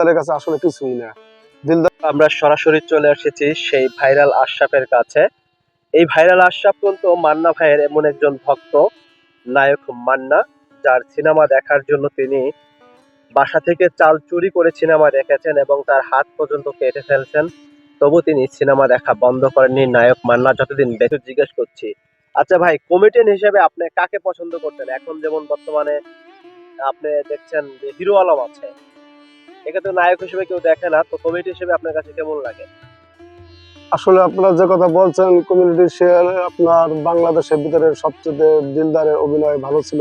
দিলদারের কাছে আসলে কিছুই না। দিলদার আমরা সরাসরি চলে এসেছি সেই ভাইরাল আশরাফের কাছে। এই ভাইরাল আশরাফ কিন্তু মান্না ভাইয়ের এমন একজন ভক্ত, নায়ক মান্না, যার সিনেমা দেখার জন্য তিনি বাসা থেকে চাল চুরি করে সিনেমা দেখেছেন এবং তার হাত পর্যন্ত কেটে ফেলছেন। তবু তিনি সিনেমা দেখা বন্ধ করেননি নায়ক মান্না যতদিন বেঁচে। জিজ্ঞেস করছি, আচ্ছা ভাই, কমেডিয়ান হিসেবে আপনি কাকে পছন্দ করতেন? এখন যেমন বর্তমানে আপনি দেখছেন যে হিরো আলম আছে, একে তো নায়ক হিসেবে কেউ দেখে না, তো কমেডি হিসেবে আপনার কাছে কেমন লাগে? আসলে আপনারা যে কথা বলছেন কমিউনিটি শেয়ার, আপনার বাংলাদেশের ভিতরে সবচেয়ে দিলদারের অভিনয় ভালো ছিল।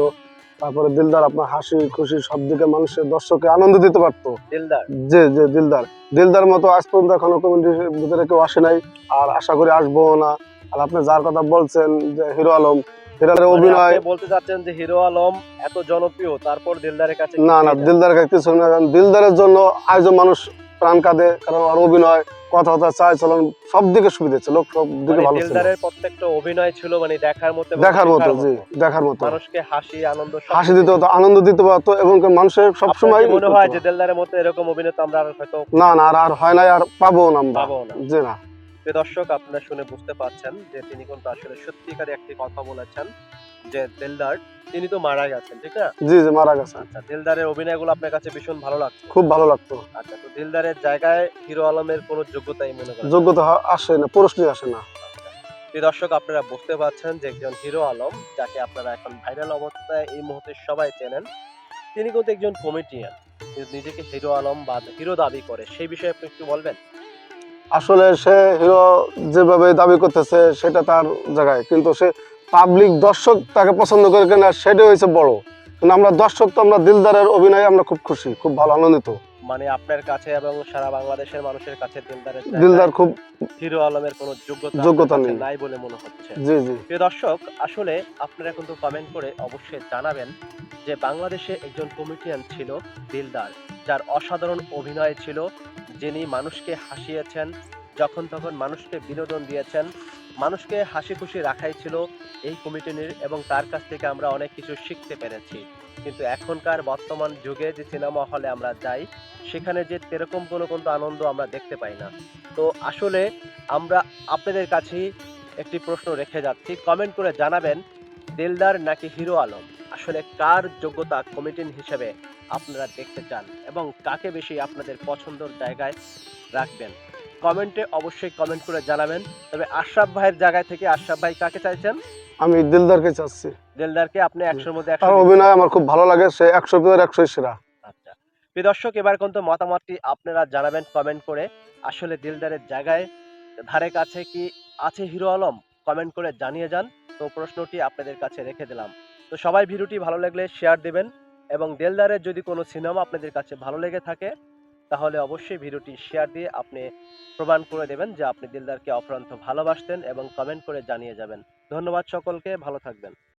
তারপরে দিলদার আপনার হাসি খুশি সব দিকে মানুষের দর্শককে আনন্দ দিতে পারতো। দিলদার। যে যে দিলদার দিলদার মতো আজ পর্যন্ত এখনো কমিউনিটির ভিতরে কেউ আসে নাই, আর আশা করি আসবো না। আর আপনি যার কথা বলছেন যে হিরো আলম, হিরো আলমের মানে অভিনয়, আপনি বলতে চাচ্ছেন যে হিরো আলম এত জনপ্রিয়, তারপর দিলদারের কাছে না না, কিছুই না। দিলদার কিছু না। কারণ দিলদারের জন্য আজও মানুষ প্রাণ কাঁদে, কারণ ওর অভিনয়, কথাবার্তা, চাল চলন সব দিকে সুবিধা ছিল, সব দিকে মানে ভালো ছিল, দিলদারের প্রত্যেকটা অভিনয় ছিল মানে দেখার মতো এবং দেখার মতো। শেখার জি, মতো। দেখার মতো। মানুষকে হাসি আনন্দ হাসি সবকিছু দিতে হতো, দিত। আনন্দ দিতে পারতো, এবং মানুষের আপনার সবসময় কি মনে হয় যে দিলদারের মতো এরকম অভিনেতা আমরা আর হয়তো না না, আর আর হয় নাই, আর পাবো না আমরা। পাবো না? জি না। প্রিয় দর্শক, আপনারা শুনে বুঝতে পারছেন যে তিনি কিন্তু আসলে সত্যিকারে একটি কথা বলেছেন যে দিলদার তিনি তো মারা গেছেন, ঠিক না? জি জি, মারা গেছে। আচ্ছা, দিলদারের অভিনয়গুলো আপনার কাছে ভীষণ ভালো লাগতো। খুব ভালো লাগতো। আচ্ছা, তো দিলদারের জায়গায় হিরো আলমের কোনো যোগ্যতাই মনে করেন না? যোগ্যতা আসে না, প্রশ্নই আসে না। আচ্ছা। প্রিয় দর্শক, আপনারা বুঝতে পারছেন যে একজন হিরো আলম, যাকে আপনারা এখন ভাইরাল অবস্থায় এই মুহূর্তে সবাই চেনেন, তিনি কিন্তু একজন কমেডিয়ান। নিজেকে হিরো আলম বা হিরো দাবি করে। সেই বিষয়ে আপনি একটু বলবেন? আসলে সে হিরো যেভাবে দাবি করতেছে সেটা তার জায়গায়, কিন্তু সে পাবলিক দর্শক তাকে পছন্দ করে কিনা সেটাই হয়েছে বড়। কিন্তু আমরা দর্শক তো আমরা দিলদারের অভিনয়ে আমরা খুব খুশি, খুব ভালো আনন্দিত। মানে আপনার কাছে এবং সারা বাংলাদেশের মানুষের কাছে দিলদারের দিলদার জায়গায় খুব হিরো আলমের কোনো যোগ্যতা আপনার যোগ্যতা কাছে নেই। নাই বলে মনে হচ্ছে। জি জি। প্রিয় দর্শক, আসলে আপনারা কিন্তু কমেন্ট করে অবশ্যই জানাবেন যে বাংলাদেশে একজন কমেডিয়ান ছিল দিলদার, যার অসাধারণ অভিনয় ছিল, যিনি মানুষকে হাসিয়েছেন, যখন তখন মানুষকে বিনোদন দিয়েছেন, মানুষকে হাসি খুশি রাখাই ছিল এই কমেডিয়ানের, এবং তার কাছ থেকে আমরা অনেক কিছু শিখতে পেরেছি। কিন্তু এখনকার বর্তমান যুগে যে সিনেমা হলে আমরা যাই, সেখানে যে সেরকম কোনো কিন্তু আনন্দ আমরা দেখতে পাই না। তো আসলে আমরা আপনাদের কাছেই একটি প্রশ্ন রেখে যাচ্ছি। কমেন্ট করে জানাবেন দিলদার নাকি হিরো আলম? আসলে কার যোগ্যতা কমেডিয়ান হিসেবে আপনারা দেখতে চান এবং কাকে বেশি আপনাদের পছন্দের জায়গায় রাখবেন? কমেন্টে অবশ্যই কমেন্ট করে জানাবেন। তবে আশরাফ ভাইয়ের জায়গা থেকে আশরাফ ভাই কাকে চাইছেন? আমি দিলদারকে চাচ্ছি। দিলদারকে আপনি ১০০ র মধ্যে ১০০ তার দিচ্ছেন। অভিনয় আমার খুব ভালো লাগে, সে ১০০ ভিতরে ১০০ সেরা। আচ্ছা। প্রিয় দর্শক, এবার কিন্তু মতামতটি আপনারা জানাবেন কমেন্ট করে। আসলে দিলদারের জায়গায় ধারে কাছে কি আছে হিরো আলম? কমেন্ট করে জানিয়ে যান। তো প্রশ্নটি আপনাদের কাছে রেখে দিলাম। তো সবাই ভিডিওটি ভালো লাগলে শেয়ার দিবেন, এবং দিলদারের যদি কোনো সিনেমা আপনাদের কাছে ভালো লেগে থাকে, তাহলে অবশ্যই ভিডিওটি শেয়ার দিয়ে আপনি প্রমাণ করে দেবেন যে আপনি দিলদারকে অফুরন্ত ভালোবাসতেন, এবং কমেন্ট করে জানিয়ে যাবেন। ধন্যবাদ সকলকে, ভালো থাকবেন।